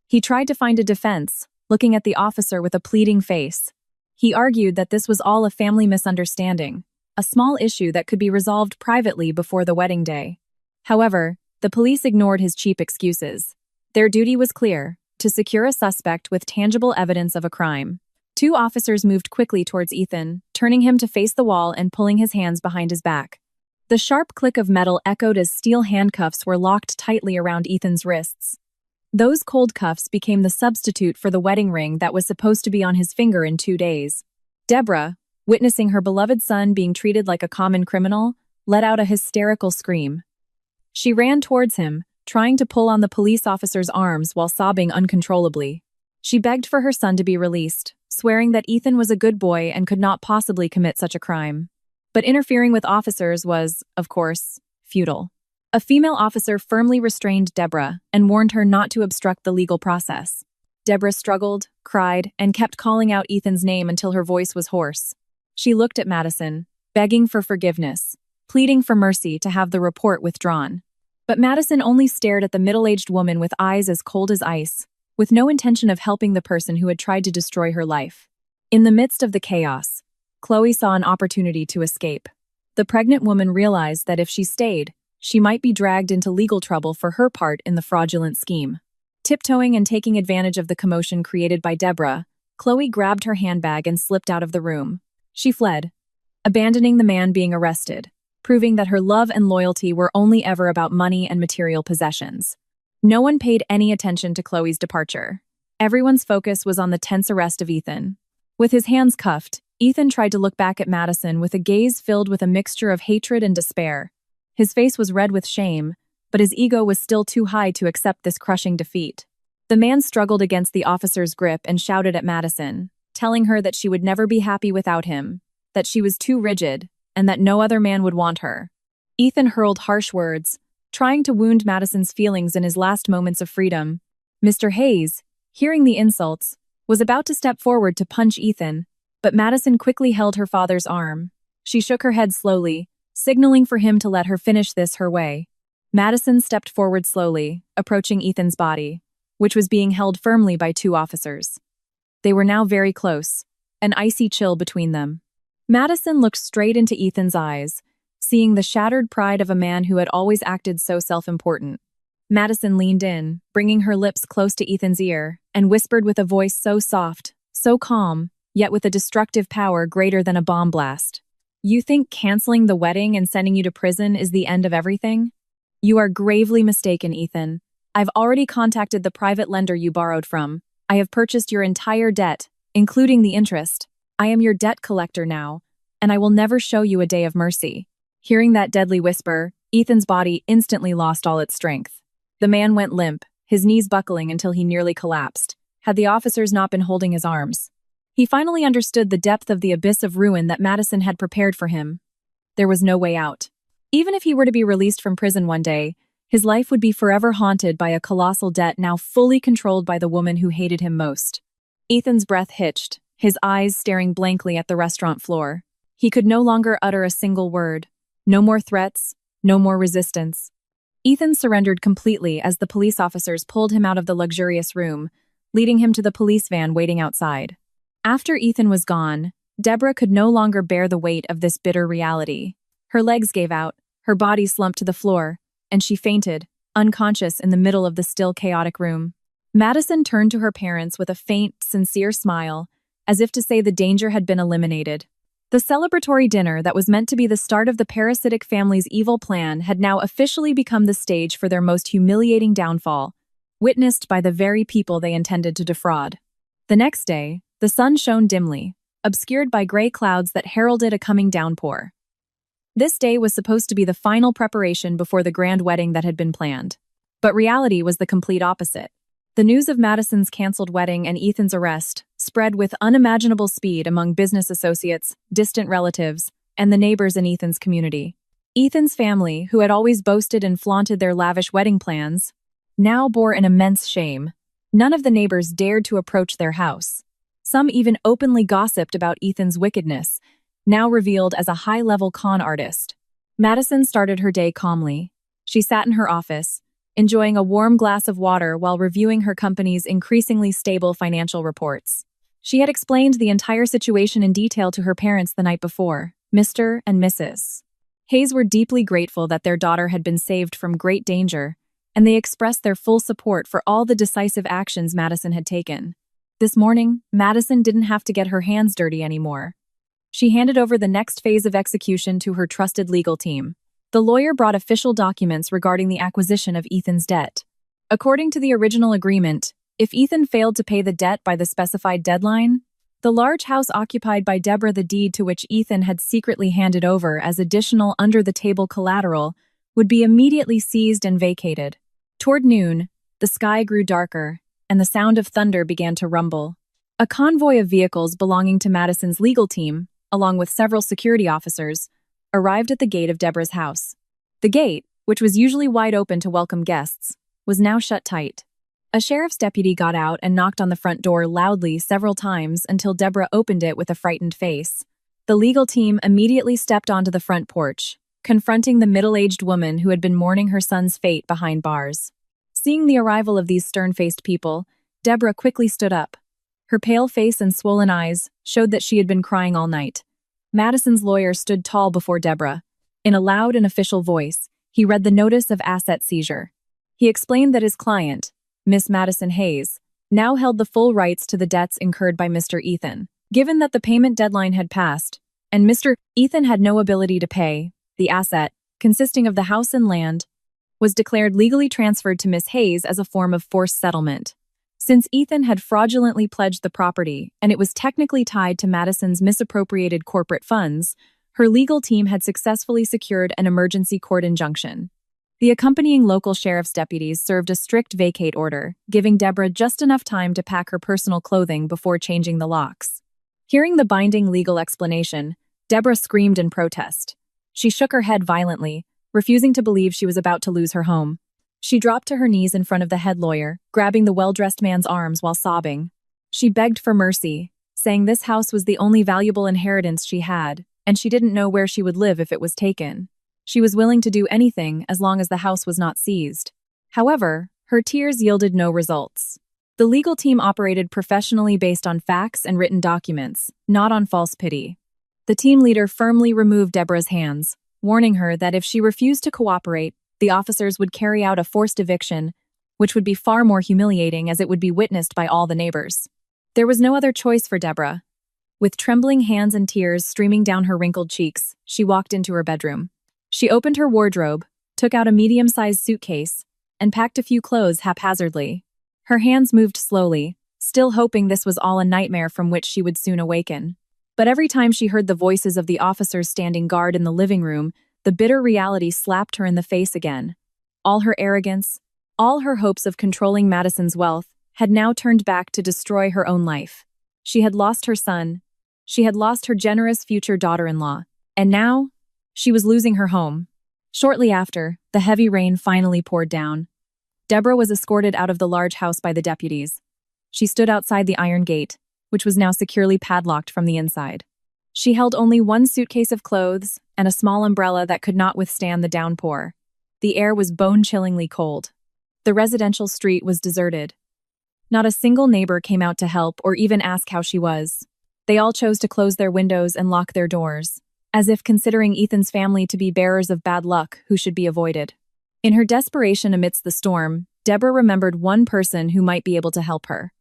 He tried to find a defense, looking at the officer with a pleading face. He argued that this was all a family misunderstanding, a small issue that could be resolved privately before the wedding day. However, the police ignored his cheap excuses. Their duty was clear: to secure a suspect with tangible evidence of a crime. Two officers moved quickly towards Ethan, turning him to face the wall and pulling his hands behind his back. The sharp click of metal echoed as steel handcuffs were locked tightly around Ethan's wrists. Those cold cuffs became the substitute for the wedding ring that was supposed to be on his finger in 2 days. Deborah, witnessing her beloved son being treated like a common criminal, let out a hysterical scream. She ran towards him, trying to pull on the police officer's arms while sobbing uncontrollably. She begged for her son to be released, swearing that Ethan was a good boy and could not possibly commit such a crime. But interfering with officers was, of course, futile. A female officer firmly restrained Deborah and warned her not to obstruct the legal process. Deborah struggled, cried, and kept calling out Ethan's name until her voice was hoarse. She looked at Madison, begging for forgiveness, pleading for mercy to have the report withdrawn. But Madison only stared at the middle-aged woman with eyes as cold as ice, with no intention of helping the person who had tried to destroy her life. In the midst of the chaos, Chloe saw an opportunity to escape. The pregnant woman realized that if she stayed, she might be dragged into legal trouble for her part in the fraudulent scheme. Tiptoeing and taking advantage of the commotion created by Deborah, Chloe grabbed her handbag and slipped out of the room. She fled, abandoning the man being arrested, proving that her love and loyalty were only ever about money and material possessions. No one paid any attention to Chloe's departure. Everyone's focus was on the tense arrest of Ethan. With his hands cuffed, Ethan tried to look back at Madison with a gaze filled with a mixture of hatred and despair. His face was red with shame, but his ego was still too high to accept this crushing defeat. The man struggled against the officer's grip and shouted at Madison, telling her that she would never be happy without him, that she was too rigid, and that no other man would want her. Ethan hurled harsh words, trying to wound Madison's feelings in his last moments of freedom. Mr. Hayes, hearing the insults, was about to step forward to punch Ethan, but Madison quickly held her father's arm. She shook her head slowly, signaling for him to let her finish this her way. Madison stepped forward slowly, approaching Ethan's body, which was being held firmly by two officers. They were now very close, an icy chill between them. Madison looked straight into Ethan's eyes, seeing the shattered pride of a man who had always acted so self-important. Madison leaned in, bringing her lips close to Ethan's ear, and whispered with a voice so soft, so calm, yet with a destructive power greater than a bomb blast. You think canceling the wedding and sending you to prison is the end of everything? You are gravely mistaken, Ethan. I've already contacted the private lender you borrowed from. I have purchased your entire debt, including the interest. I am your debt collector now, and I will never show you a day of mercy. Hearing that deadly whisper, Ethan's body instantly lost all its strength. The man went limp, his knees buckling until he nearly collapsed, had the officers not been holding his arms. He finally understood the depth of the abyss of ruin that Madison had prepared for him. There was no way out. Even if he were to be released from prison one day, his life would be forever haunted by a colossal debt now fully controlled by the woman who hated him most. Ethan's breath hitched, his eyes staring blankly at the restaurant floor. He could no longer utter a single word. No more threats, no more resistance. Ethan surrendered completely as the police officers pulled him out of the luxurious room, leading him to the police van waiting outside. After Ethan was gone, Deborah could no longer bear the weight of this bitter reality. Her legs gave out, her body slumped to the floor, and she fainted, unconscious in the middle of the still chaotic room. Madison turned to her parents with a faint, sincere smile, as if to say the danger had been eliminated. The celebratory dinner that was meant to be the start of the parasitic family's evil plan had now officially become the stage for their most humiliating downfall, witnessed by the very people they intended to defraud. The next day, The sun shone dimly, obscured by gray clouds that heralded a coming downpour. This day was supposed to be the final preparation before the grand wedding that had been planned. But reality was the complete opposite. The news of Madison's canceled wedding and Ethan's arrest spread with unimaginable speed among business associates, distant relatives, and the neighbors in Ethan's community. Ethan's family, who had always boasted and flaunted their lavish wedding plans, now bore an immense shame. None of the neighbors dared to approach their house. Some even openly gossiped about Ethan's wickedness, now revealed as a high-level con artist. Madison started her day calmly. She sat in her office, enjoying a warm glass of water while reviewing her company's increasingly stable financial reports. She had explained the entire situation in detail to her parents the night before, Mr. and Mrs. Hayes were deeply grateful that their daughter had been saved from great danger, and they expressed their full support for all the decisive actions Madison had taken. This morning, Madison didn't have to get her hands dirty anymore. She handed over the next phase of execution to her trusted legal team. The lawyer brought official documents regarding the acquisition of Ethan's debt. According to the original agreement, if Ethan failed to pay the debt by the specified deadline, the large house occupied by Deborah, the deed to which Ethan had secretly handed over as additional under-the-table collateral, would be immediately seized and vacated. Toward noon, the sky grew darker, and the sound of thunder began to rumble. A convoy of vehicles belonging to Madison's legal team, along with several security officers, arrived at the gate of Deborah's house. The gate, which was usually wide open to welcome guests, was now shut tight. A sheriff's deputy got out and knocked on the front door loudly several times until Deborah opened it with a frightened face. The legal team immediately stepped onto the front porch, confronting the middle-aged woman who had been mourning her son's fate behind bars. Seeing the arrival of these stern-faced people, Deborah quickly stood up. Her pale face and swollen eyes showed that she had been crying all night. Madison's lawyer stood tall before Deborah. In a loud and official voice, he read the notice of asset seizure. He explained that his client, Miss Madison Hayes, now held the full rights to the debts incurred by Mr. Ethan. Given that the payment deadline had passed, and Mr. Ethan had no ability to pay, the asset, consisting of the house and land, was declared legally transferred to Miss Hayes as a form of forced settlement. Since Ethan had fraudulently pledged the property and it was technically tied to Madison's misappropriated corporate funds, her legal team had successfully secured an emergency court injunction. The accompanying local sheriff's deputies served a strict vacate order, giving Deborah just enough time to pack her personal clothing before changing the locks. Hearing the binding legal explanation, Deborah screamed in protest. She shook her head violently, refusing to believe she was about to lose her home. She dropped to her knees in front of the head lawyer, grabbing the well-dressed man's arms while sobbing. She begged for mercy, saying this house was the only valuable inheritance she had, and she didn't know where she would live if it was taken. She was willing to do anything as long as the house was not seized. However, her tears yielded no results. The legal team operated professionally based on facts and written documents, not on false pity. The team leader firmly removed Deborah's hands, warning her that if she refused to cooperate, the officers would carry out a forced eviction, which would be far more humiliating as it would be witnessed by all the neighbors. There was no other choice for Deborah. With trembling hands and tears streaming down her wrinkled cheeks, she walked into her bedroom. She opened her wardrobe, took out a medium-sized suitcase, and packed a few clothes haphazardly. Her hands moved slowly, still hoping this was all a nightmare from which she would soon awaken. But every time she heard the voices of the officers standing guard in the living room, the bitter reality slapped her in the face again. All her arrogance, all her hopes of controlling Madison's wealth, had now turned back to destroy her own life. She had lost her son. She had lost her generous future daughter-in-law. And now, she was losing her home. Shortly after, the heavy rain finally poured down. Deborah was escorted out of the large house by the deputies. She stood outside the iron gate, which was now securely padlocked from the inside. She held only one suitcase of clothes and a small umbrella that could not withstand the downpour. The air was bone-chillingly cold. The residential street was deserted. Not a single neighbor came out to help or even ask how she was. They all chose to close their windows and lock their doors, as if considering Ethan's family to be bearers of bad luck who should be avoided. In her desperation amidst the storm, Deborah remembered one person who might be able to help her.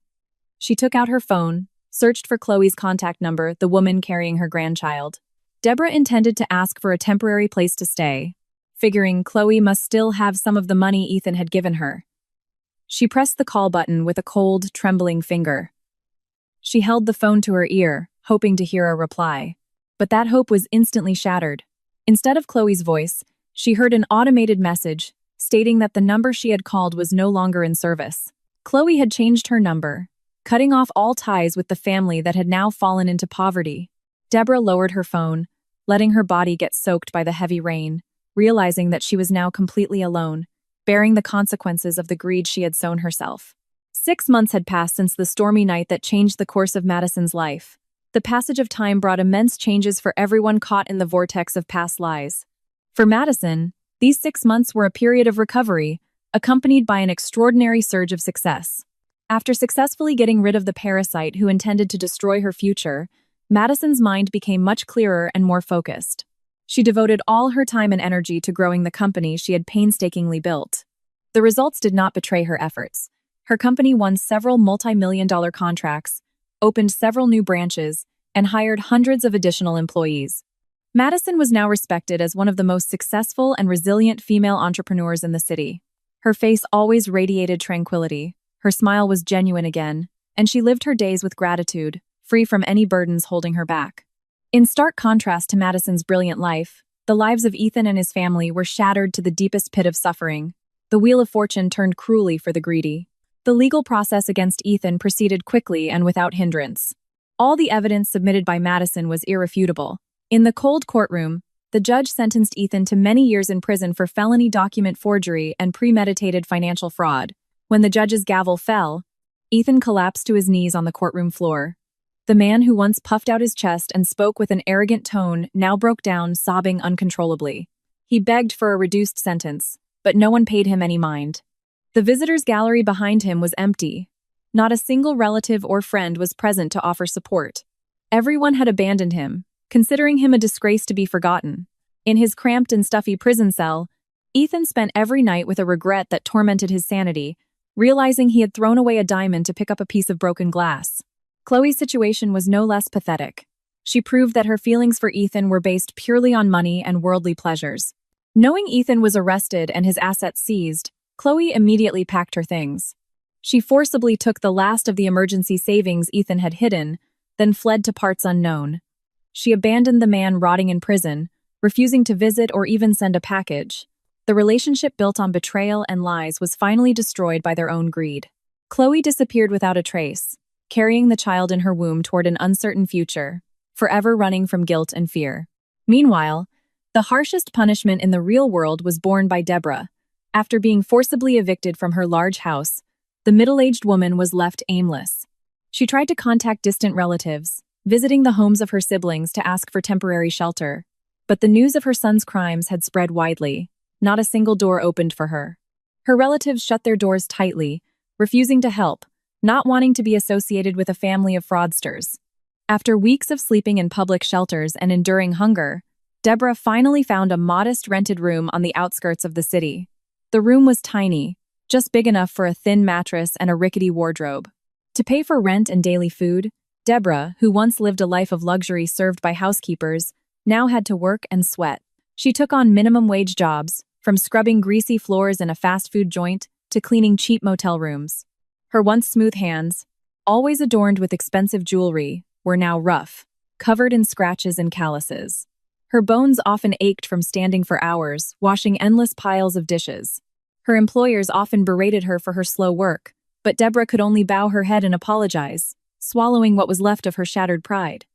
She took out her phone, searched for Chloe's contact number, the woman carrying her grandchild. Deborah intended to ask for a temporary place to stay, figuring Chloe must still have some of the money Ethan had given her. She pressed the call button with a cold, trembling finger. She held the phone to her ear, hoping to hear a reply. But that hope was instantly shattered. Instead of Chloe's voice, she heard an automated message stating that the number she had called was no longer in service. Chloe had changed her number, cutting off all ties with the family that had now fallen into poverty. Deborah lowered her phone, letting her body get soaked by the heavy rain, realizing that she was now completely alone, bearing the consequences of the greed she had sown herself. 6 months had passed since the stormy night that changed the course of Madison's life. The passage of time brought immense changes for everyone caught in the vortex of past lies. For Madison, these 6 months were a period of recovery, accompanied by an extraordinary surge of success. After successfully getting rid of the parasite who intended to destroy her future, Madison's mind became much clearer and more focused. She devoted all her time and energy to growing the company she had painstakingly built. The results did not betray her efforts. Her company won several multi-million-dollar contracts, opened several new branches, and hired hundreds of additional employees. Madison was now respected as one of the most successful and resilient female entrepreneurs in the city. Her face always radiated tranquility, her smile was genuine again, and she lived her days with gratitude, free from any burdens holding her back. In stark contrast to Madison's brilliant life, the lives of Ethan and his family were shattered to the deepest pit of suffering. The wheel of fortune turned cruelly for the greedy. The legal process against Ethan proceeded quickly and without hindrance. All the evidence submitted by Madison was irrefutable. In the cold courtroom, the judge sentenced Ethan to many years in prison for felony document forgery and premeditated financial fraud. When the judge's gavel fell, Ethan collapsed to his knees on the courtroom floor. The man who once puffed out his chest and spoke with an arrogant tone now broke down, sobbing uncontrollably. He begged for a reduced sentence, but no one paid him any mind. The visitors' gallery behind him was empty. Not a single relative or friend was present to offer support. Everyone had abandoned him, considering him a disgrace to be forgotten. In his cramped and stuffy prison cell, Ethan spent every night with a regret that tormented his sanity, realizing he had thrown away a diamond to pick up a piece of broken glass. Chloe's situation was no less pathetic. She proved that her feelings for Ethan were based purely on money and worldly pleasures. Knowing Ethan was arrested and his assets seized, Chloe immediately packed her things. She forcibly took the last of the emergency savings Ethan had hidden, then fled to parts unknown. She abandoned the man rotting in prison, refusing to visit or even send a package. The relationship built on betrayal and lies was finally destroyed by their own greed. Chloe disappeared without a trace, carrying the child in her womb toward an uncertain future, forever running from guilt and fear. Meanwhile, the harshest punishment in the real world was borne by Deborah. After being forcibly evicted from her large house, the middle-aged woman was left aimless. She tried to contact distant relatives, visiting the homes of her siblings to ask for temporary shelter. But the news of her son's crimes had spread widely. Not a single door opened for her. Her relatives shut their doors tightly, refusing to help, not wanting to be associated with a family of fraudsters. After weeks of sleeping in public shelters and enduring hunger, Deborah finally found a modest rented room on the outskirts of the city. The room was tiny, just big enough for a thin mattress and a rickety wardrobe. To pay for rent and daily food, Deborah, who once lived a life of luxury served by housekeepers, now had to work and sweat. She took on minimum-wage jobs, from scrubbing greasy floors in a fast-food joint to cleaning cheap motel rooms. Her once smooth hands, always adorned with expensive jewelry, were now rough, covered in scratches and calluses. Her bones often ached from standing for hours, washing endless piles of dishes. Her employers often berated her for her slow work, but Deborah could only bow her head and apologize, swallowing what was left of her shattered pride.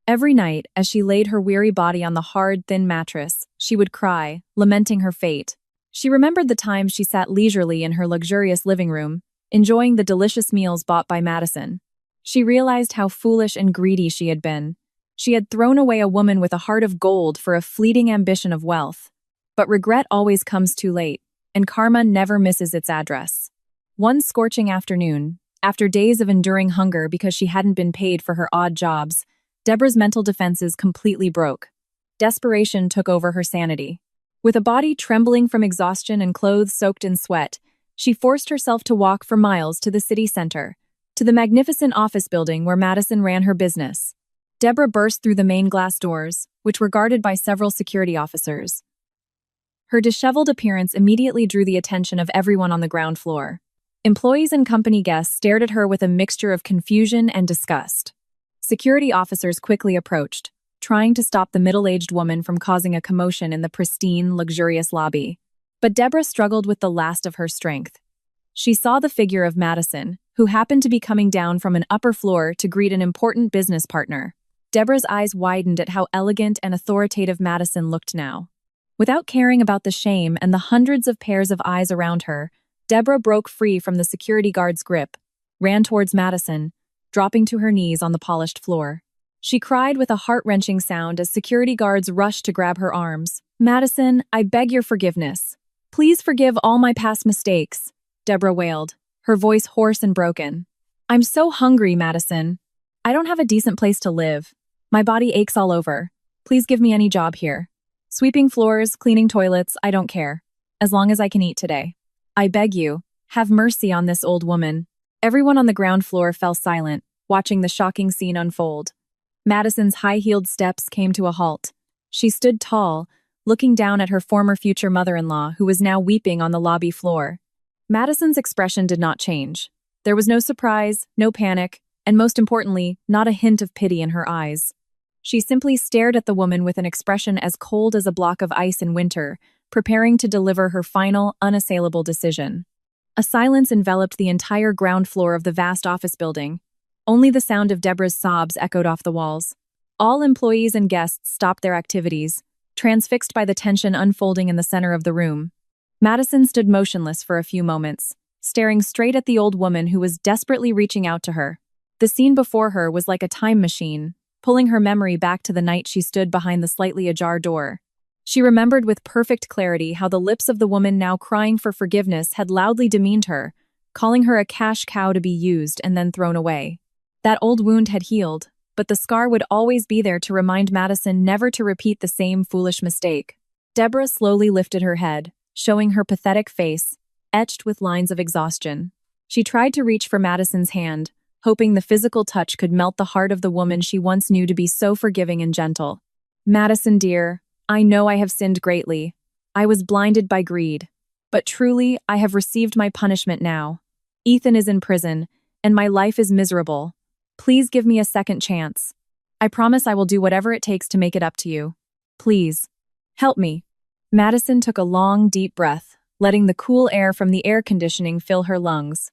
Every night, as she laid her weary body on the hard, thin mattress, she would cry, lamenting her fate. She remembered the times she sat leisurely in her luxurious living room, enjoying the delicious meals bought by Madison. She realized how foolish and greedy she had been. She had thrown away a woman with a heart of gold for a fleeting ambition of wealth. But regret always comes too late, and karma never misses its address. One scorching afternoon, after days of enduring hunger because she hadn't been paid for her odd jobs, Deborah's mental defenses completely broke. Desperation took over her sanity. With a body trembling from exhaustion and clothes soaked in sweat, she forced herself to walk for miles to the city center, to the magnificent office building where Madison ran her business. Deborah burst through the main glass doors, which were guarded by several security officers. Her disheveled appearance immediately drew the attention of everyone on the ground floor. Employees and company guests stared at her with a mixture of confusion and disgust. Security officers quickly approached, trying to stop the middle-aged woman from causing a commotion in the pristine, luxurious lobby. But Deborah struggled with the last of her strength. She saw the figure of Madison, who happened to be coming down from an upper floor to greet an important business partner. Deborah's eyes widened at how elegant and authoritative Madison looked now. Without caring about the shame and the hundreds of pairs of eyes around her, Deborah broke free from the security guard's grip, ran towards Madison, dropping to her knees on the polished floor. She cried with a heart-wrenching sound as security guards rushed to grab her arms. "Madison, I beg your forgiveness. Please forgive all my past mistakes," Deborah wailed, her voice hoarse and broken. "I'm so hungry, Madison. I don't have a decent place to live. My body aches all over. Please give me any job here. Sweeping floors, cleaning toilets, I don't care. As long as I can eat today. I beg you, have mercy on this old woman." Everyone on the ground floor fell silent, watching the shocking scene unfold. Madison's high-heeled steps came to a halt. She stood tall, looking down at her former future mother-in-law, who was now weeping on the lobby floor. Madison's expression did not change. There was no surprise, no panic, and most importantly, not a hint of pity in her eyes. She simply stared at the woman with an expression as cold as a block of ice in winter, preparing to deliver her final, unassailable decision. A silence enveloped the entire ground floor of the vast office building. Only the sound of Deborah's sobs echoed off the walls. All employees and guests stopped their activities, transfixed by the tension unfolding in the center of the room. Madison stood motionless for a few moments, staring straight at the old woman who was desperately reaching out to her. The scene before her was like a time machine, pulling her memory back to the night she stood behind the slightly ajar door. She remembered with perfect clarity how the lips of the woman now crying for forgiveness had loudly demeaned her, calling her a cash cow to be used and then thrown away. That old wound had healed, but the scar would always be there to remind Madison never to repeat the same foolish mistake. Deborah slowly lifted her head, showing her pathetic face, etched with lines of exhaustion. She tried to reach for Madison's hand, hoping the physical touch could melt the heart of the woman she once knew to be so forgiving and gentle. "Madison, dear, I know I have sinned greatly. I was blinded by greed. But truly, I have received my punishment now. Ethan is in prison, and my life is miserable. Please give me a second chance. I promise I will do whatever it takes to make it up to you. Please, help me." Madison took a long, deep breath, letting the cool air from the air conditioning fill her lungs.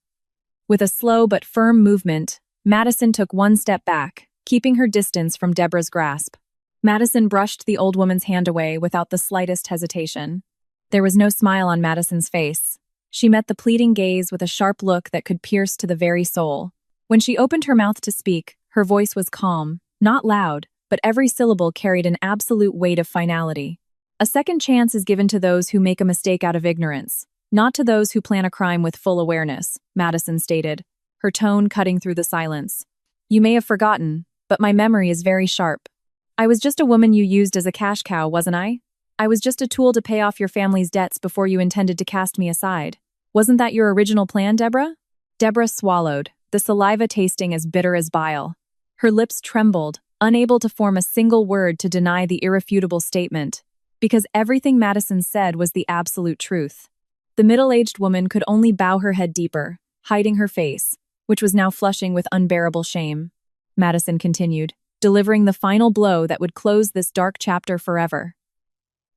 With a slow but firm movement, Madison took one step back, keeping her distance from Deborah's grasp. Madison brushed the old woman's hand away without the slightest hesitation. There was no smile on Madison's face. She met the pleading gaze with a sharp look that could pierce to the very soul. When she opened her mouth to speak, her voice was calm, not loud, but every syllable carried an absolute weight of finality. "A second chance is given to those who make a mistake out of ignorance, not to those who plan a crime with full awareness," Madison stated, her tone cutting through the silence. "You may have forgotten, but my memory is very sharp. I was just a woman you used as a cash cow, wasn't I? I was just a tool to pay off your family's debts before you intended to cast me aside. Wasn't that your original plan, Deborah?" Deborah swallowed, the saliva tasting as bitter as bile. Her lips trembled, unable to form a single word to deny the irrefutable statement, because everything Madison said was the absolute truth. The middle-aged woman could only bow her head deeper, hiding her face, which was now flushing with unbearable shame. Madison continued, delivering the final blow that would close this dark chapter forever.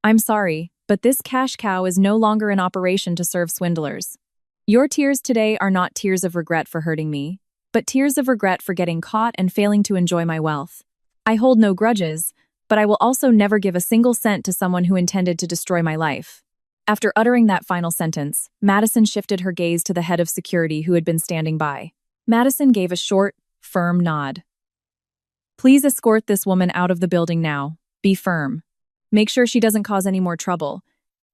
"I'm sorry, but this cash cow is no longer in operation to serve swindlers. Your tears today are not tears of regret for hurting me, but tears of regret for getting caught and failing to enjoy my wealth. I hold no grudges, but I will also never give a single cent to someone who intended to destroy my life." After uttering that final sentence, Madison shifted her gaze to the head of security who had been standing by. Madison gave a short, firm nod. "Please escort this woman out of the building now. Be firm. Make sure she doesn't cause any more trouble,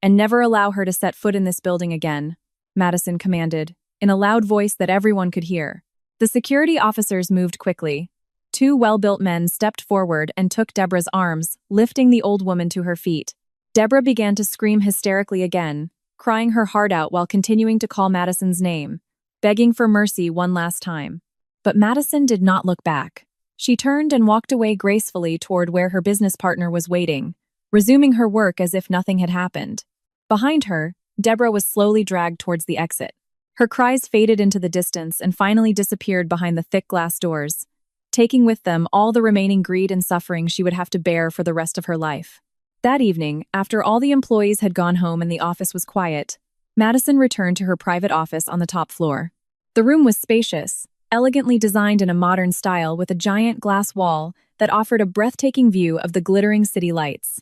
and never allow her to set foot in this building again," Madison commanded, in a loud voice that everyone could hear. The security officers moved quickly. Two well-built men stepped forward and took Deborah's arms, lifting the old woman to her feet. Deborah began to scream hysterically again, crying her heart out while continuing to call Madison's name, begging for mercy one last time. But Madison did not look back. She turned and walked away gracefully toward where her business partner was waiting, resuming her work as if nothing had happened. Behind her, Deborah was slowly dragged towards the exit. Her cries faded into the distance and finally disappeared behind the thick glass doors, taking with them all the remaining greed and suffering she would have to bear for the rest of her life. That evening, after all the employees had gone home and the office was quiet, Madison returned to her private office on the top floor. The room was spacious, elegantly designed in a modern style with a giant glass wall that offered a breathtaking view of the glittering city lights.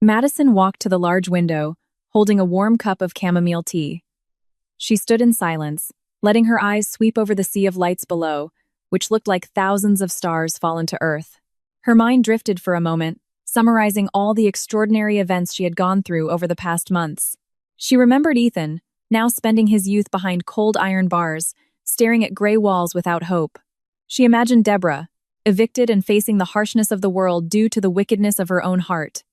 Madison walked to the large window, holding a warm cup of chamomile tea. She stood in silence, letting her eyes sweep over the sea of lights below, which looked like thousands of stars fallen to earth. Her mind drifted for a moment, summarizing all the extraordinary events she had gone through over the past months. She remembered Ethan, now spending his youth behind cold iron bars, staring at gray walls without hope. She imagined Deborah, evicted and facing the harshness of the world due to the wickedness of her own heart.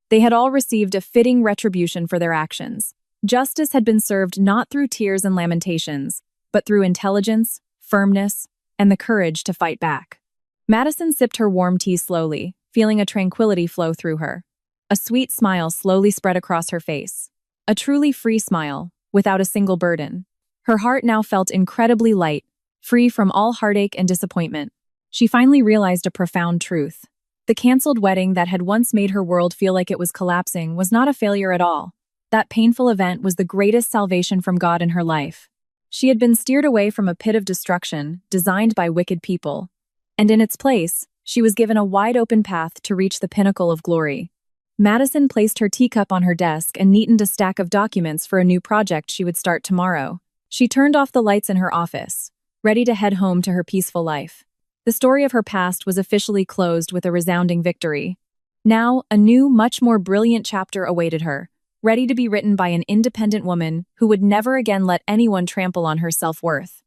They had all received a fitting retribution for their actions. Justice had been served not through tears and lamentations, but through intelligence, firmness, and the courage to fight back. Madison sipped her warm tea slowly, feeling a tranquility flow through her. A sweet smile slowly spread across her face. A truly free smile, without a single burden. Her heart now felt incredibly light, free from all heartache and disappointment. She finally realized a profound truth. The canceled wedding that had once made her world feel like it was collapsing was not a failure at all. That painful event was the greatest salvation from God in her life. She had been steered away from a pit of destruction designed by wicked people, and in its place, she was given a wide-open path to reach the pinnacle of glory. Madison placed her teacup on her desk and neatened a stack of documents for a new project she would start tomorrow. She turned off the lights in her office, ready to head home to her peaceful life. The story of her past was officially closed with a resounding victory. Now, a new, much more brilliant chapter awaited her, ready to be written by an independent woman who would never again let anyone trample on her self-worth.